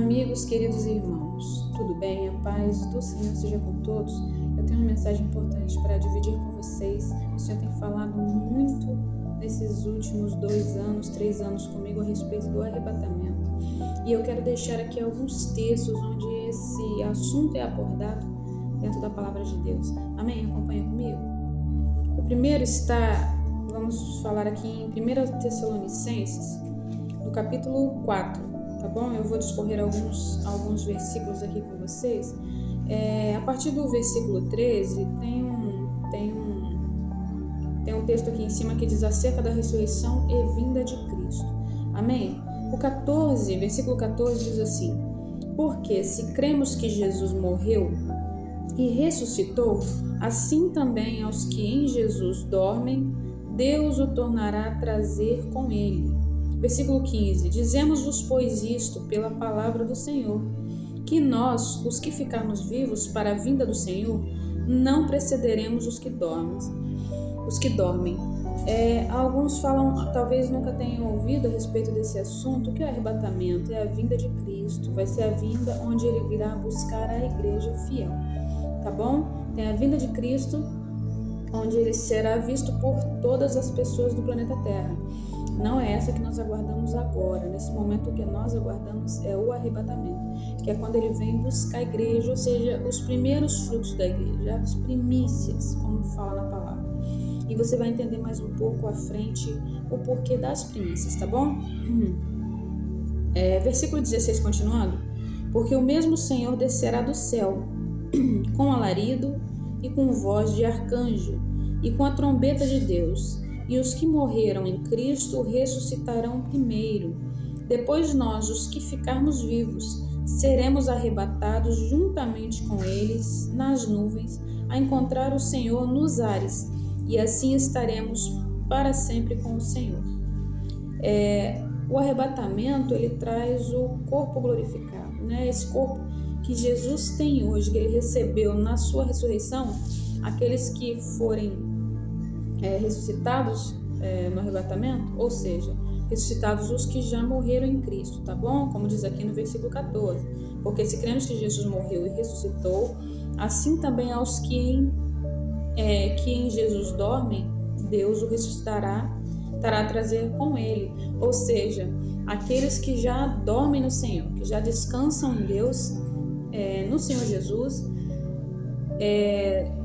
Amigos, queridos irmãos, tudo bem? A paz do Senhor seja com todos. Eu tenho uma mensagem importante para dividir com vocês. O Senhor tem falado muito nesses últimos 2 anos, 3 anos comigo a respeito do arrebatamento. E eu quero deixar aqui alguns textos onde esse assunto é abordado dentro da palavra de Deus. Amém? Acompanha comigo? O primeiro vamos falar aqui em 1 Tessalonicenses, no capítulo 4. Tá bom? Eu vou discorrer alguns versículos aqui com vocês. A partir do versículo 13, tem um texto aqui em cima que diz acerca da ressurreição e vinda de Cristo. Amém? O versículo 14 diz assim: porque se cremos que Jesus morreu e ressuscitou, assim também aos que em Jesus dormem, Deus o tornará a trazer com ele. Versículo 15, dizemos-vos, pois, isto pela palavra do Senhor, que nós, os que ficarmos vivos para a vinda do Senhor, não precederemos os que dormem. Alguns falam, talvez nunca tenham ouvido a respeito desse assunto, que é o arrebatamento, é a vinda de Cristo, vai ser a vinda onde ele virá buscar a igreja fiel, tá bom? Tem a vinda de Cristo, onde ele será visto por todas as pessoas do planeta Terra. Não é essa que nós aguardamos agora. Nesse momento, o que nós aguardamos é o arrebatamento, que é quando ele vem buscar a igreja, ou seja, os primeiros frutos da igreja, as primícias, como fala na palavra. E você vai entender mais um pouco à frente o porquê das primícias, tá bom? Versículo 16, continuando. Porque o mesmo Senhor descerá do céu, com alarido e com voz de arcanjo, e com a trombeta de Deus, e os que morreram em Cristo ressuscitarão primeiro. Depois nós, os que ficarmos vivos, seremos arrebatados juntamente com eles nas nuvens, a encontrar o Senhor nos ares, e assim estaremos para sempre com o Senhor. O arrebatamento, ele traz o corpo glorificado, né? Esse corpo que Jesus tem hoje, que ele recebeu na sua ressurreição. Aqueles que forem ressuscitados no arrebatamento, ou seja, ressuscitados os que já morreram em Cristo, tá bom? Como diz aqui no versículo 14, porque se cremos que Jesus morreu e ressuscitou, assim também aos que em Jesus dormem, Deus o ressuscitará, estará a trazer com ele, ou seja, aqueles que já dormem no Senhor, que já descansam em Deus, no Senhor Jesus,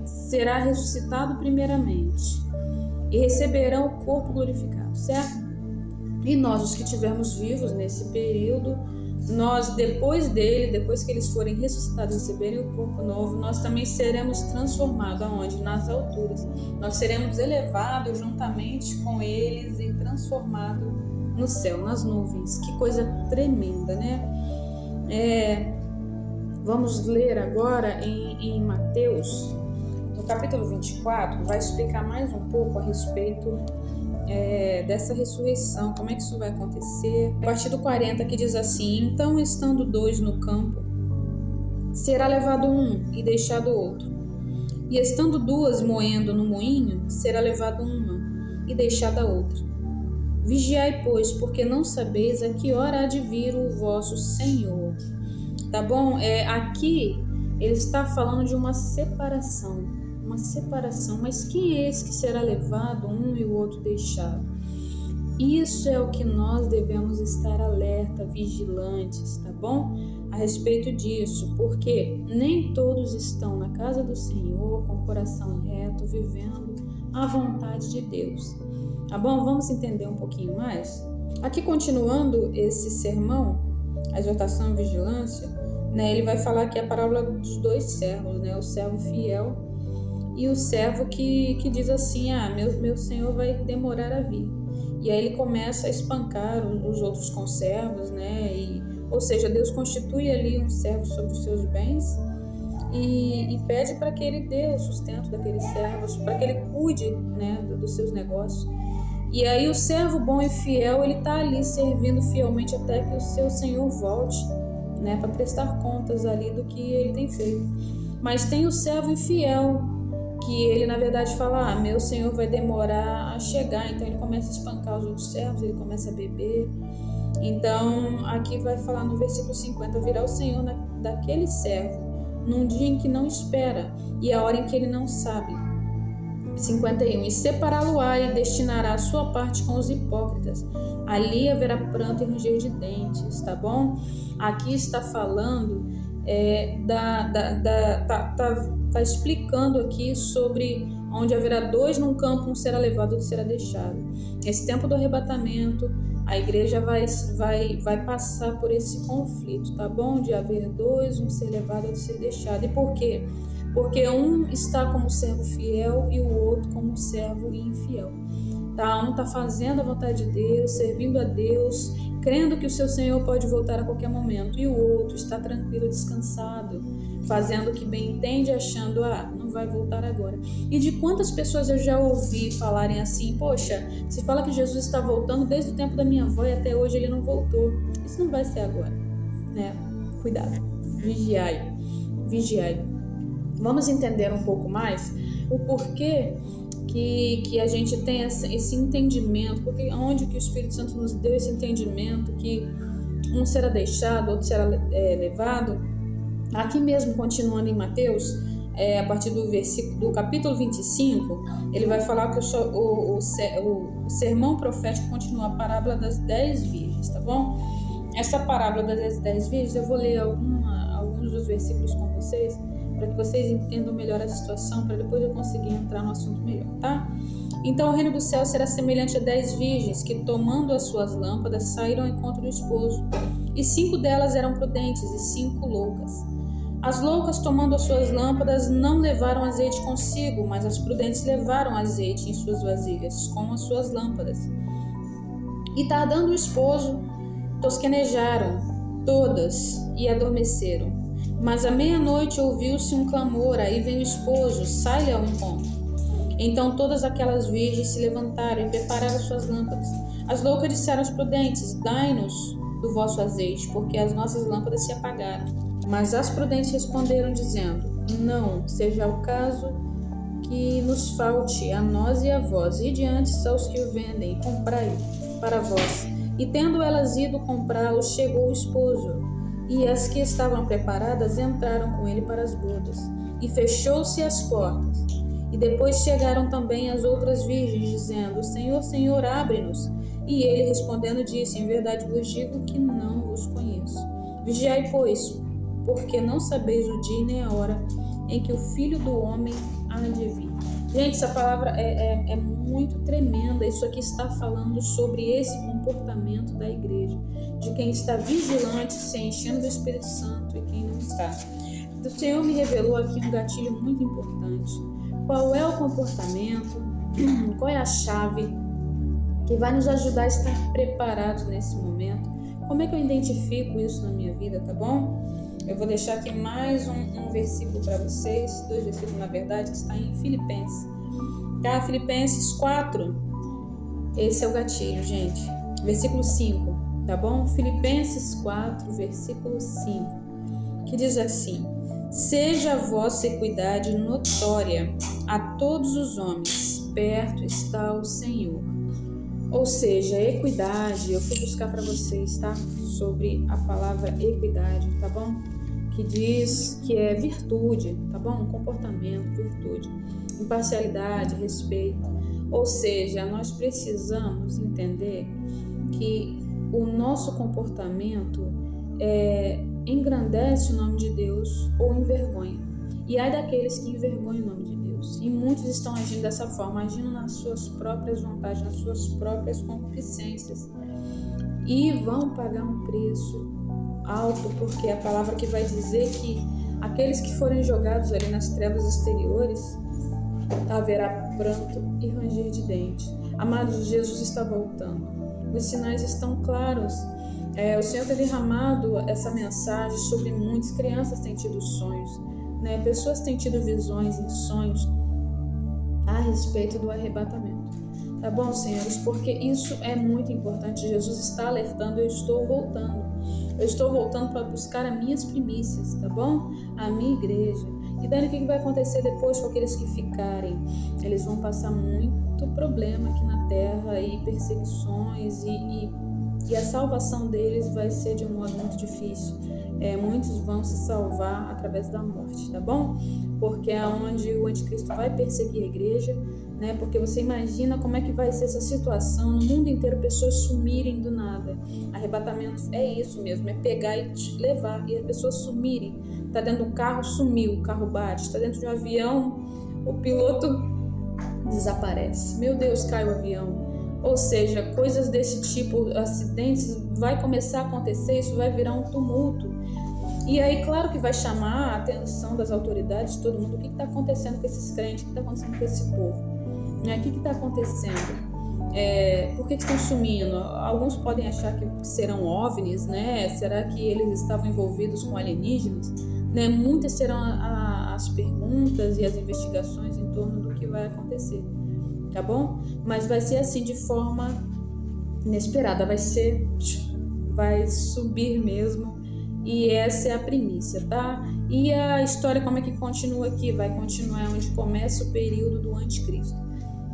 será ressuscitado primeiramente e receberão o corpo glorificado, certo? E nós, os que estivermos vivos nesse período, nós depois que eles forem ressuscitados e receberem o corpo novo, nós também seremos transformados aonde? Nas alturas. Nós seremos elevados juntamente com eles e transformados no céu, nas nuvens. Que coisa tremenda, né? Vamos ler agora em Mateus, no capítulo 24, vai explicar mais um pouco a respeito dessa ressurreição, como é que isso vai acontecer. A partir do 40, que diz assim: então, estando 2 no campo, será levado um e deixado outro. E estando 2 moendo no moinho, será levado uma e deixada outra. Vigiai, pois, porque não sabeis a que hora há de vir o vosso Senhor. Tá bom? Aqui ele está falando de uma separação, mas quem é esse que será levado, um e o outro deixado? Isso é o que nós devemos estar alerta, vigilantes, tá bom? A respeito disso, porque nem todos estão na casa do Senhor com o coração reto, vivendo a vontade de Deus. Tá bom? Vamos entender um pouquinho mais? Aqui, continuando esse sermão, a exortação e vigilância, né, ele vai falar aqui a parábola dos 2 servos, né, o servo fiel e o servo que diz assim: meu senhor vai demorar a vir. E aí ele começa a espancar os outros conservos, né, ou seja, Deus constitui ali um servo sobre os seus bens e pede para que ele dê o sustento daqueles servos, para que ele cuide, né, dos seus negócios. E aí o servo bom e fiel, ele está ali servindo fielmente até que o seu senhor volte, né, para prestar contas ali do que ele tem feito. Mas tem o servo infiel, que ele na verdade fala: meu senhor vai demorar a chegar. Então ele começa a espancar os outros servos, ele começa a beber, Então, aqui vai falar no versículo 50, virá o Senhor daquele servo, num dia em que não espera, e a hora em que ele não sabe. 51, e separá-lo-á e destinará a sua parte com os hipócritas. Ali haverá pranto e ranger de dentes, tá bom? Aqui está falando, tá explicando aqui sobre onde haverá dois num campo, um será levado, outro será deixado. Esse tempo do arrebatamento, a igreja vai passar por esse conflito, tá bom? De haver dois, um ser levado, outro ser deixado. E por quê? Porque um está como servo fiel e o outro como servo infiel. Tá? Um está fazendo a vontade de Deus, servindo a Deus, crendo que o seu Senhor pode voltar a qualquer momento. E o outro está tranquilo, descansado, fazendo o que bem entende, achando, não vai voltar agora. E de quantas pessoas eu já ouvi falarem assim, poxa, se fala que Jesus está voltando desde o tempo da minha avó e até hoje ele não voltou. Isso não vai ser agora, né? Cuidado, vigiai. Vamos entender um pouco mais o porquê que a gente tem esse entendimento, porque onde que o Espírito Santo nos deu esse entendimento que um será deixado, outro será levado. Aqui mesmo, continuando em Mateus, a partir do capítulo 25, ele vai falar que o sermão profético continua a parábola das 10 virgens, tá bom? Essa parábola das 10 virgens, eu vou ler alguns dos versículos com vocês, para que vocês entendam melhor a situação, para depois eu conseguir entrar no assunto melhor, tá? Então o reino do céu será semelhante a 10 virgens que, tomando as suas lâmpadas, saíram ao encontro do esposo. E 5 delas eram prudentes e 5 loucas. As loucas, tomando as suas lâmpadas, não levaram azeite consigo, mas as prudentes levaram azeite em suas vasilhas, com as suas lâmpadas. E tardando o esposo, tosquenejaram todas e adormeceram. Mas à meia-noite ouviu-se um clamor, aí vem o esposo, sai-lhe ao encontro. Então todas aquelas virgens se levantaram e prepararam suas lâmpadas. As loucas disseram aos prudentes, dai-nos do vosso azeite, porque as nossas lâmpadas se apagaram. Mas as prudentes responderam, dizendo, não, seja o caso que nos falte a nós e a vós, ide antes aos que o vendem, comprai para vós. E tendo elas ido comprá-lo, chegou o esposo. E as que estavam preparadas entraram com ele para as bodas. E fechou-se as portas. E depois chegaram também as outras virgens, dizendo, Senhor, Senhor, abre-nos. E ele respondendo disse, em verdade vos digo que não vos conheço. Vigiai, pois, porque não sabeis o dia nem a hora em que o Filho do Homem há de vir. Gente, essa palavra é muito tremenda. Isso aqui está falando sobre esse comportamento da igreja, de quem está vigilante, se enchendo do Espírito Santo e quem não está. O Senhor me revelou aqui um gatilho muito importante. Qual é o comportamento, qual é a chave que vai nos ajudar a estar preparados nesse momento? Como é que eu identifico isso na minha vida, tá bom? Eu vou deixar aqui mais um versículo para vocês, 2 versículos na verdade, que está em Filipenses. Tá? Filipenses 4, esse é o gatilho, gente. Versículo 5, tá bom? Filipenses 4, versículo 5, que diz assim, seja a vossa equidade notória a todos os homens, perto está o Senhor. Ou seja, equidade, eu fui buscar para vocês, tá? Sobre a palavra equidade, tá bom? Que diz que é virtude, tá bom? Comportamento, virtude, imparcialidade, respeito. Ou seja, nós precisamos entender que o nosso comportamento engrandece o nome de Deus ou envergonha. E ai daqueles que envergonham o nome de Deus. E muitos estão agindo dessa forma, agindo nas suas próprias vontades, nas suas próprias concupiscências. E vão pagar um preço alto, porque é a palavra que vai dizer que aqueles que forem jogados ali nas trevas exteriores, haverá pranto e ranger de dentes. Amados, Jesus está voltando. Os sinais estão claros. O Senhor tem derramado essa mensagem sobre muitas crianças têm tido sonhos, né? Pessoas têm tido visões em sonhos a respeito do arrebatamento. Tá bom, senhores? Porque isso é muito importante. Jesus está alertando, eu estou voltando. Eu estou voltando para buscar as minhas primícias, tá bom? A minha igreja. E daí o que vai acontecer depois com aqueles que ficarem? Eles vão passar muito problema aqui na terra, e perseguições, e E a salvação deles vai ser de um modo muito difícil. Muitos vão se salvar através da morte, tá bom? Porque é onde o anticristo vai perseguir a igreja, né? Porque você imagina como é que vai ser essa situação no mundo inteiro, pessoas sumirem do nada. Arrebatamento é isso mesmo, é pegar e te levar, e as pessoas sumirem. Tá dentro do carro, sumiu, o carro bate. Tá dentro de um avião, o piloto desaparece. Meu Deus, cai o avião. Ou seja, coisas desse tipo, acidentes, vai começar a acontecer, isso vai virar um tumulto. E aí, claro que vai chamar a atenção das autoridades, de todo mundo, o que está acontecendo com esses crentes, o que está acontecendo com esse povo, né? O que está acontecendo? Por que estão sumindo? Alguns podem achar que serão OVNIs, né? Será que eles estavam envolvidos com alienígenas? Né? Muitas serão as perguntas e as investigações em torno do que vai acontecer, tá bom? Mas vai ser assim, de forma inesperada, vai subir mesmo. E essa é a primícia, tá? E a história, como é que continua aqui? Vai continuar onde começa o período do anticristo,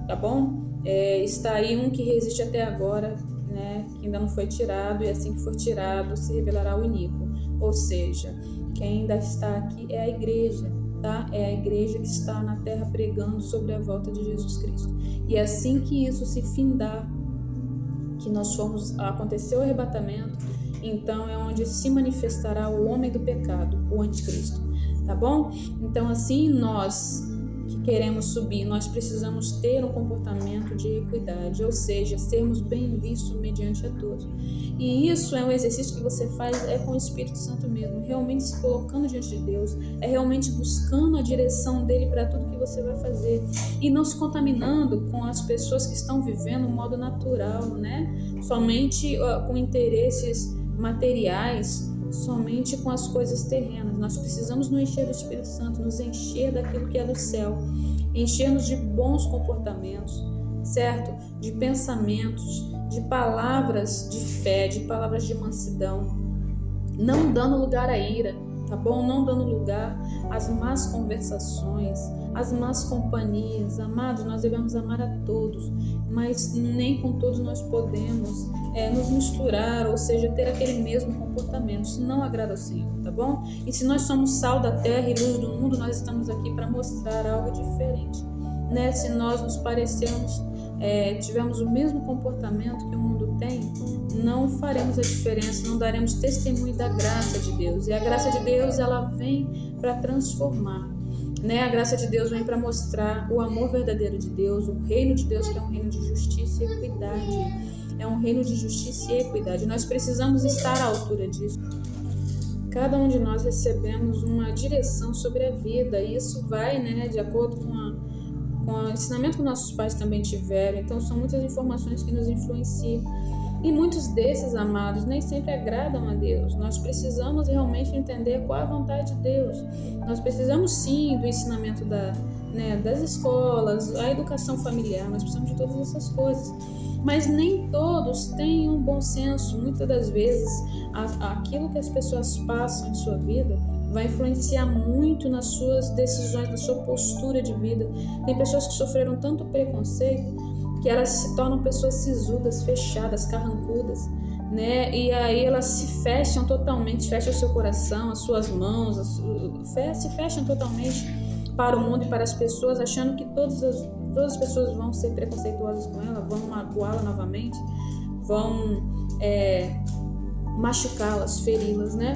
tá bom? Está aí um que resiste até agora, né? Que ainda não foi tirado, e assim que for tirado, se revelará o iníquo. Ou seja, quem ainda está aqui é a igreja, tá? É a igreja que está na terra pregando sobre a volta de Jesus Cristo. E assim que isso se findar, que aconteceu o arrebatamento, então é onde se manifestará o homem do pecado, o anticristo, tá bom? Então assim, nós que queremos subir, nós precisamos ter um comportamento de equidade, ou seja, sermos bem vistos mediante a todos. E isso é um exercício que você faz com o Espírito Santo mesmo, realmente se colocando diante de Deus, realmente buscando a direção dele para tudo que você vai fazer, e não se contaminando com as pessoas que estão vivendo um modo natural, né? Somente com interesses materiais, somente com as coisas terrenas. Nós precisamos nos encher do Espírito Santo, nos encher daquilo que é do céu, encher-nos de bons comportamentos, certo? De pensamentos, de palavras de fé, de palavras de mansidão, não dando lugar à ira, tá bom? Não dando lugar às más conversações, às más companhias. Amados, nós devemos amar a todos, mas nem com todos nós podemos nos misturar, ou seja, ter aquele mesmo comportamento. Isso não agrada ao Senhor, tá bom? E se nós somos sal da terra e luz do mundo, nós estamos aqui para mostrar algo diferente, né? Se nós nos parecermos, tivermos o mesmo comportamento que o mundo tem, não faremos a diferença, não daremos testemunho da graça de Deus. E a graça de Deus, ela vem para transformar, né? A graça de Deus vem para mostrar o amor verdadeiro de Deus, o reino de Deus, que é um reino de justiça e equidade. É um reino de justiça e equidade. Nós precisamos estar à altura disso. Cada um de nós recebemos uma direção sobre a vida, e isso vai, né, de acordo com o ensinamento que nossos pais também tiveram. Então são muitas informações que nos influenciam. E muitos desses, amados, nem sempre agradam a Deus. Nós precisamos realmente entender qual é a vontade de Deus. Nós precisamos sim do ensinamento das escolas, a educação familiar, nós precisamos de todas essas coisas. Mas nem todos têm um bom senso. Muitas das vezes, aquilo que as pessoas passam em sua vida vai influenciar muito nas suas decisões, na sua postura de vida. Tem pessoas que sofreram tanto preconceito que elas se tornam pessoas sisudas, fechadas, carrancudas, né? E aí elas se fecham totalmente, fecham o seu coração, as suas mãos, se fecham totalmente para o mundo e para as pessoas, achando que todas as pessoas vão ser preconceituosas com ela, vão magoá-la novamente, vão machucá-las, feri-las, né?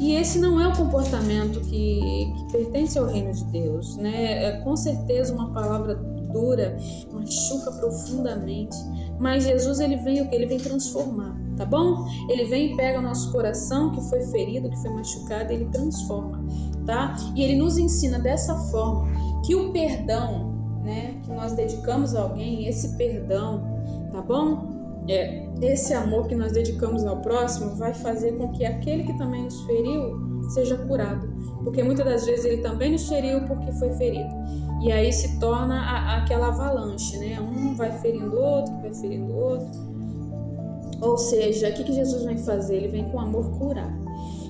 E esse não é o comportamento que pertence ao reino de Deus, né? Com certeza uma palavra dura machuca profundamente, mas Jesus, ele vem o que? Ele vem transformar, tá bom? Ele vem e pega o nosso coração que foi ferido, que foi machucado, e ele transforma, tá? E ele nos ensina dessa forma que o perdão, né, que nós dedicamos a alguém, esse perdão, tá bom? Esse amor que nós dedicamos ao próximo vai fazer com que aquele que também nos feriu seja curado, porque muitas das vezes ele também nos feriu porque foi ferido, e aí se torna aquela avalanche, né? Um vai ferindo o outro, que vai ferindo o outro. Ou seja, o que Jesus vem fazer? Ele vem com amor curar.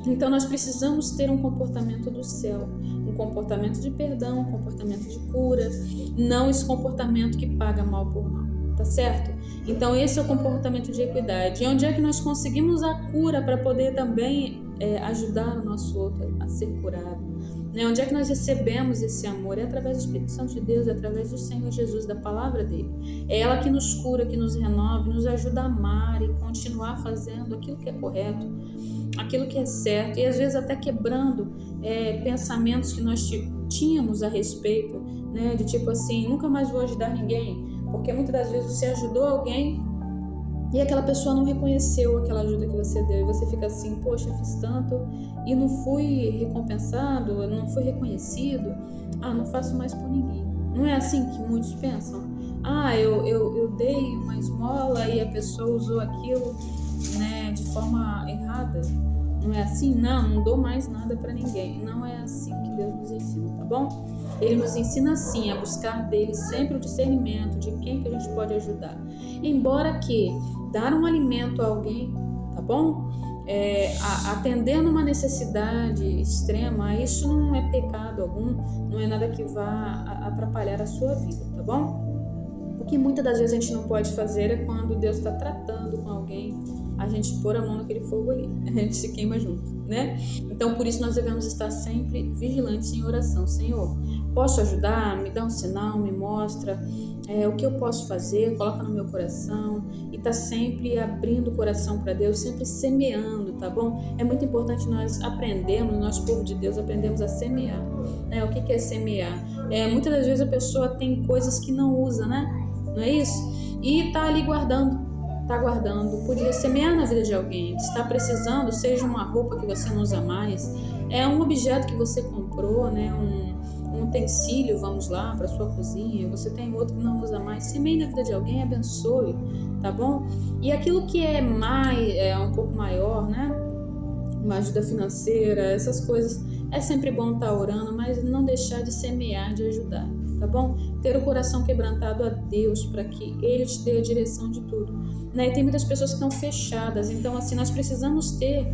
Então nós precisamos ter um comportamento do céu, um comportamento de perdão, um comportamento de cura, não esse comportamento que paga mal por mal, tá certo? Então esse é o comportamento de equidade. E onde é que nós conseguimos a cura para poder também ajudar o nosso outro a ser curado? Onde é que nós recebemos esse amor? É através do Espírito Santo de Deus, é através do Senhor Jesus, da palavra dele. É ela que nos cura, que nos renova, nos ajuda a amar e continuar fazendo aquilo que é correto, aquilo que é certo, e às vezes até quebrando pensamentos que nós tínhamos a respeito, né? De tipo assim, nunca mais vou ajudar ninguém, porque muitas das vezes você ajudou alguém e aquela pessoa não reconheceu aquela ajuda que você deu, e você fica assim, poxa, fiz tanto e não fui recompensado, não fui reconhecido, não faço mais por ninguém. Não é assim que muitos pensam? Eu dei uma esmola e a pessoa usou aquilo, né, de forma errada. Não é assim? Não dou mais nada para ninguém. Não é assim que Deus nos ensina, tá bom? Ele nos ensina sim a buscar dele sempre o discernimento de quem que a gente pode ajudar. Embora que dar um alimento a alguém, tá bom? Atendendo uma necessidade extrema, isso não é pecado algum, não é nada que vá atrapalhar a sua vida, tá bom? O que muitas das vezes a gente não pode fazer é quando Deus está tratando com alguém, a gente pôr a mão naquele fogo ali, a gente se queima junto, né? Então, por isso nós devemos estar sempre vigilantes em oração. Senhor, posso ajudar? Me dá um sinal, me mostra o que eu posso fazer, coloca no meu coração, e tá sempre abrindo o coração para Deus, sempre semeando, tá bom? É muito importante nós aprendermos, nós povo de Deus, aprendemos a semear, né? O que é semear? Muitas das vezes a pessoa tem coisas que não usa, né? Não é isso? E tá ali guardando, podia semear na vida de alguém, está precisando, seja uma roupa que você não usa mais, um objeto que você comprou, né, um utensílio, vamos lá, para sua cozinha, você tem outro que não usa mais, semeie na vida de alguém, abençoe, tá bom? E aquilo que é um pouco maior, né, uma ajuda financeira, essas coisas, é sempre bom estar orando, mas não deixar de semear, de ajudar, tá bom? Ter o coração quebrantado a Deus para que Ele te dê a direção de tudo, né? E tem muitas pessoas que estão fechadas, então assim, nós precisamos ter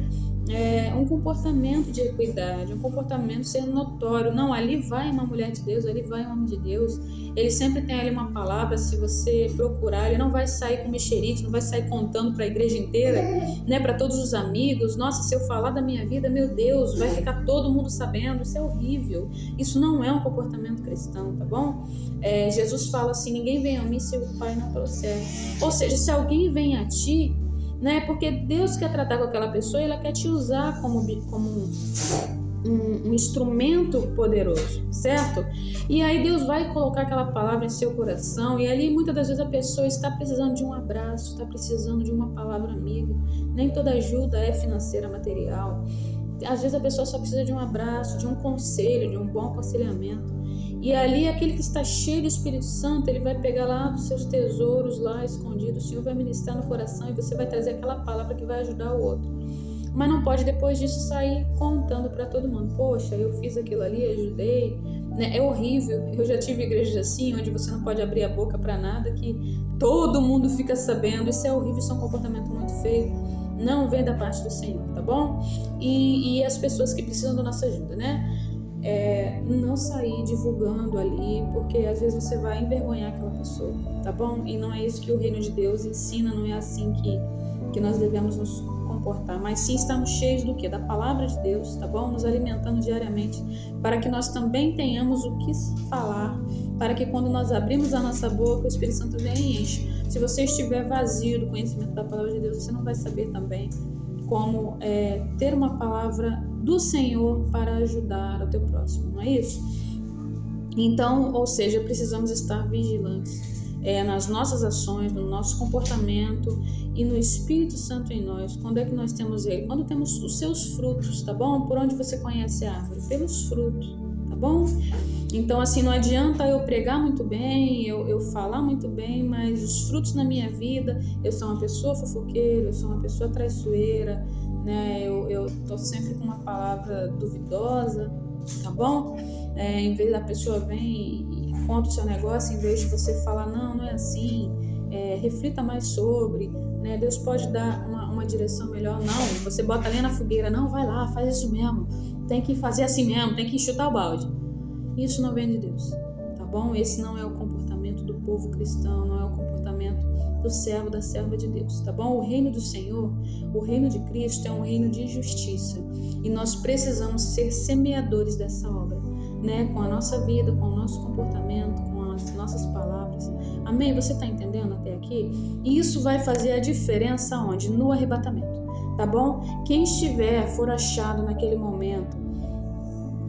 um comportamento de equidade, um comportamento ser notório. Não, ali vai uma mulher de Deus, ali vai um homem de Deus, ele sempre tem ali uma palavra, se você procurar, ele não vai sair com mexerique, não vai sair contando para a igreja inteira, né, para todos os amigos. Nossa, se eu falar da minha vida, meu Deus, vai ficar todo mundo sabendo. Isso é horrível, isso não é um comportamento cristão, tá bom? Jesus fala assim, ninguém vem a mim se o Pai não trouxer. Ou seja, se alguém vem a ti, né? Porque Deus quer tratar com aquela pessoa e ela quer te usar como um instrumento poderoso, certo? E aí Deus vai colocar aquela palavra em seu coração, e ali muitas das vezes a pessoa está precisando de um abraço, está precisando de uma palavra amiga. Nem toda ajuda é financeira, material. Às vezes a pessoa só precisa de um abraço, de um conselho, de um bom aconselhamento. E ali aquele que está cheio do Espírito Santo, ele vai pegar lá dos seus tesouros lá escondidos, o Senhor vai ministrar no coração e você vai trazer aquela palavra que vai ajudar o outro. Mas não pode depois disso sair contando para todo mundo, poxa, eu fiz aquilo ali, ajudei, né? É horrível. Eu já tive igrejas assim, onde você não pode abrir a boca para nada, que todo mundo fica sabendo. Isso é horrível, isso é um comportamento muito feio. Não vem da parte do Senhor, tá bom? E as pessoas que precisam da nossa ajuda, né? Não sair divulgando ali, porque às vezes você vai envergonhar aquela pessoa, tá bom? E não é isso que o reino de Deus ensina, não é assim que nós devemos nos comportar, mas sim estarmos cheios do quê? Da palavra de Deus, tá bom? Nos alimentando diariamente, para que nós também tenhamos o que falar, para que quando nós abrimos a nossa boca, o Espírito Santo venha e enche. Se você estiver vazio do conhecimento da palavra de Deus, você não vai saber também como ter uma palavra do Senhor para ajudar o teu próximo, não é isso? Então, ou seja, precisamos estar vigilantes nas nossas ações, no nosso comportamento e no Espírito Santo em nós. Quando é que nós temos ele? Quando temos os seus frutos, tá bom? Por onde você conhece a árvore? Pelos frutos, tá bom? Então, assim, não adianta eu pregar muito bem, eu falar muito bem, mas os frutos na minha vida, eu sou uma pessoa fofoqueira, eu sou uma pessoa traiçoeira, né? Eu tô sempre com uma palavra duvidosa, tá bom? Em vez da pessoa vem e conta o seu negócio, em vez de você falar, não é assim, reflita mais sobre, né? Deus pode dar uma direção melhor. Não, você bota lenha na fogueira, não, vai lá, faz isso mesmo, tem que fazer assim mesmo, tem que chutar o balde. Isso não vem de Deus, tá bom? Esse não é o comportamento do povo cristão, não é o comportamento do servo, da serva de Deus, tá bom? O reino do Senhor, o reino de Cristo é um reino de justiça e nós precisamos ser semeadores dessa obra, né? Com a nossa vida, com o nosso comportamento, com as nossas palavras. Amém? Você está entendendo até aqui? E isso vai fazer a diferença onde? No arrebatamento, tá bom? Quem for achado naquele momento,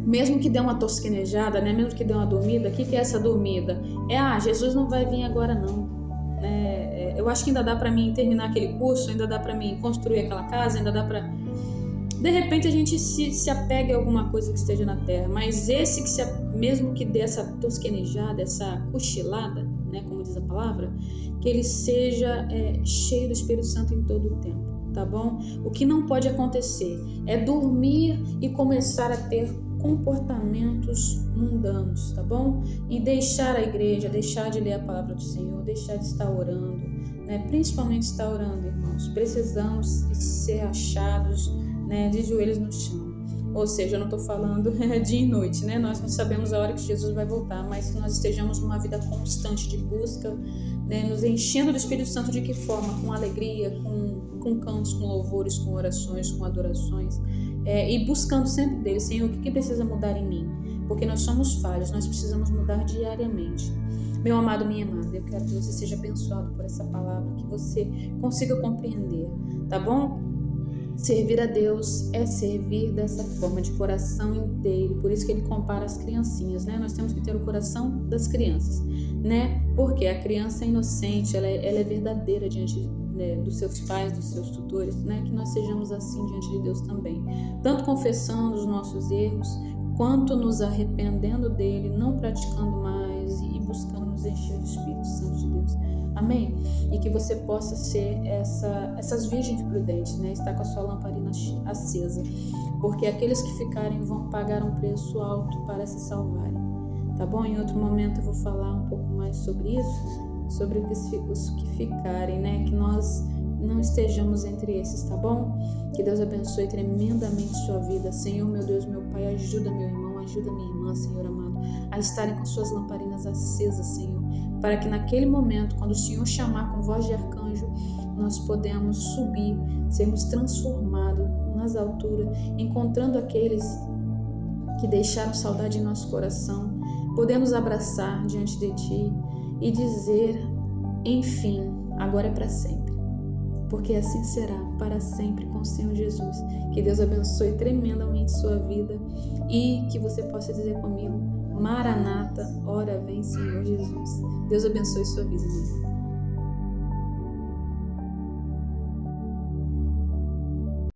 mesmo que dê uma tosquenejada, né? Mesmo que dê uma dormida, o que é essa dormida? Jesus não vai vir agora não. Eu acho que ainda dá para mim terminar aquele curso, ainda dá para mim construir aquela casa, ainda dá para... De repente a gente se apega a alguma coisa que esteja na terra, mas esse mesmo que dê essa tosquenejada, essa cochilada, né, como diz a palavra, que ele seja cheio do Espírito Santo em todo o tempo, tá bom? O que não pode acontecer é dormir e começar a ter comportamentos mundanos, tá bom? E deixar a igreja, deixar de ler a palavra do Senhor, deixar de estar orando, né? Principalmente estar orando, irmãos. Precisamos ser achados, né, de joelhos no chão. Ou seja, eu não estou falando dia e noite, né? Nós não sabemos a hora que Jesus vai voltar, mas que nós estejamos numa vida constante de busca, né? Nos enchendo do Espírito Santo de que forma? Com alegria, com cantos, com louvores, com orações, com adorações, e buscando sempre dele, Senhor, o que precisa mudar em mim? Porque nós somos falhos, nós precisamos mudar diariamente. Meu amado, minha amada, eu quero que você seja abençoado por essa palavra, que você consiga compreender, tá bom? Servir a Deus é servir dessa forma, de coração inteiro. Por isso que ele compara as criancinhas, né? Nós temos que ter o coração das crianças, né? Porque a criança é inocente, ela é verdadeira diante dos seus pais, dos seus tutores, né? Que nós sejamos assim diante de Deus também. Tanto confessando os nossos erros, quanto nos arrependendo dele, não praticando mais e buscando nos encher do Espírito Santo de Deus. Amém? E que você possa ser essas virgens prudentes, né? Estar com a sua lamparina acesa. Porque aqueles que ficarem vão pagar um preço alto para se salvarem. Tá bom? Em outro momento eu vou falar um pouco mais sobre isso, sobre os que ficarem, né? Que nós não estejamos entre esses, tá bom? Que Deus abençoe tremendamente sua vida. Senhor, meu Deus, meu Pai, ajuda meu irmão, ajuda minha irmã, Senhor amado, a estarem com suas lamparinas acesas, Senhor, para que naquele momento, quando o Senhor chamar com voz de arcanjo, nós podemos subir, sermos transformados nas alturas, encontrando aqueles que deixaram saudade em nosso coração, podemos abraçar diante de Ti e dizer, enfim, agora é para sempre. Porque assim será para sempre com o Senhor Jesus. Que Deus abençoe tremendamente sua vida e que você possa dizer comigo, Maranata, ora vem Senhor Jesus. Deus abençoe sua vida.